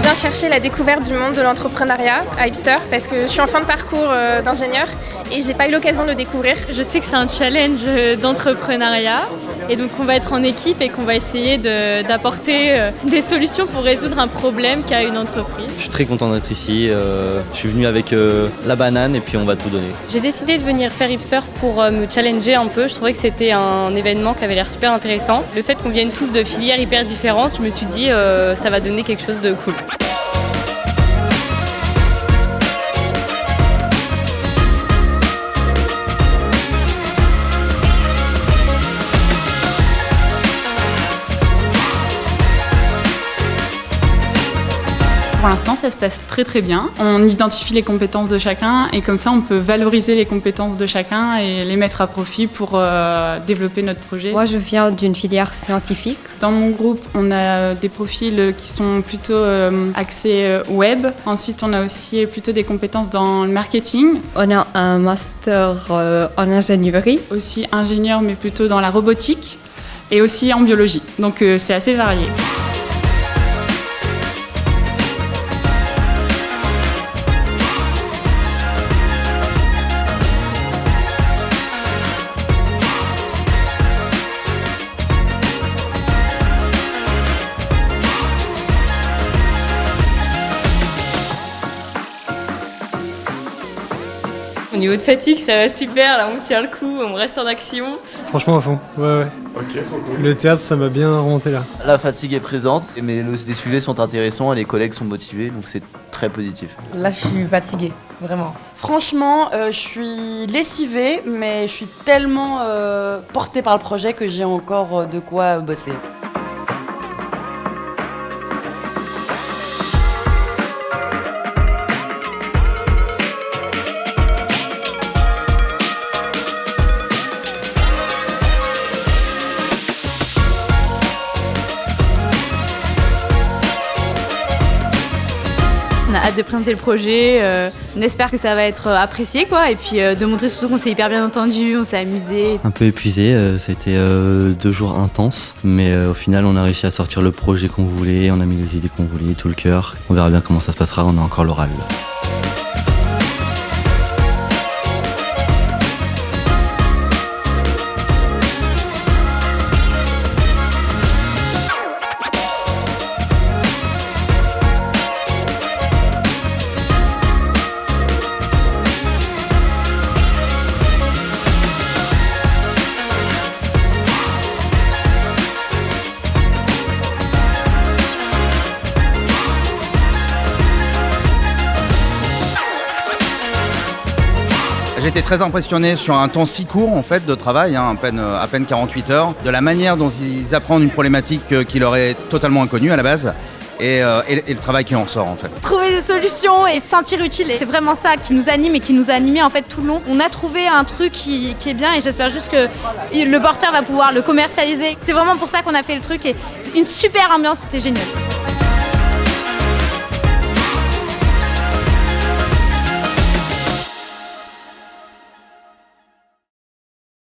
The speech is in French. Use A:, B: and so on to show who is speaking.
A: viens chercher la découverte du monde de l'entrepreneuriat à Hipster parce que je suis en fin de parcours d'ingénieur et j'ai pas eu l'occasion de le découvrir.
B: Je sais que c'est un challenge d'entrepreneuriat et donc on va être en équipe et qu'on va essayer d'apporter des solutions pour résoudre un problème qu'a une entreprise.
C: Je suis très content d'être ici. Je suis venu avec la banane et puis on va tout donner.
B: J'ai décidé de venir faire Hipster pour me challenger un peu. Je trouvais que c'était un événement qui avait l'air super intéressant. Le fait qu'on vienne tous de filières hyper différentes, je me suis dit ça va donner quelque chose de cool.
D: Pour l'instant, ça se passe très très bien. On identifie les compétences de chacun et comme ça, on peut valoriser les compétences de chacun et les mettre à profit pour développer notre projet.
E: Moi, je viens d'une filière scientifique.
D: Dans mon groupe, on a des profils qui sont plutôt axés web. Ensuite, on a aussi plutôt des compétences dans le marketing.
E: On a un master en ingénierie.
D: Aussi ingénieur, mais plutôt dans la robotique et aussi en biologie. Donc, c'est assez varié.
B: Au niveau de fatigue, ça va super, là on tient le coup, on reste en action.
F: Franchement à fond, ouais.
G: Ok, trop cool.
F: Le théâtre, ça m'a bien remonté là.
C: La fatigue est présente, mais les sujets sont intéressants et les collègues sont motivés, donc c'est très positif.
H: Là, je suis fatiguée, vraiment.
I: Franchement, je suis lessivée, mais je suis tellement portée par le projet que j'ai encore de quoi bosser.
J: On a hâte de présenter le projet, on espère que ça va être apprécié quoi, et puis de montrer surtout qu'on s'est hyper bien entendu, on s'est amusé.
C: Un peu épuisé, ça a été 2 jours intenses, mais au final on a réussi à sortir le projet qu'on voulait, on a mis les idées qu'on voulait, tout le cœur. On verra bien comment ça se passera, on a encore l'oral.
K: J'étais très impressionné sur un temps si court en fait de travail, à peine 48 heures, de la manière dont ils apprennent une problématique qui leur est totalement inconnue à la base. Et le travail qui en ressort en fait.
J: Trouver des solutions et se sentir utile, c'est vraiment ça qui nous anime et qui nous a animés en fait tout le long. On a trouvé un truc qui est bien et j'espère juste que le porteur va pouvoir le commercialiser. C'est vraiment pour ça qu'on a fait le truc et une super ambiance, c'était génial.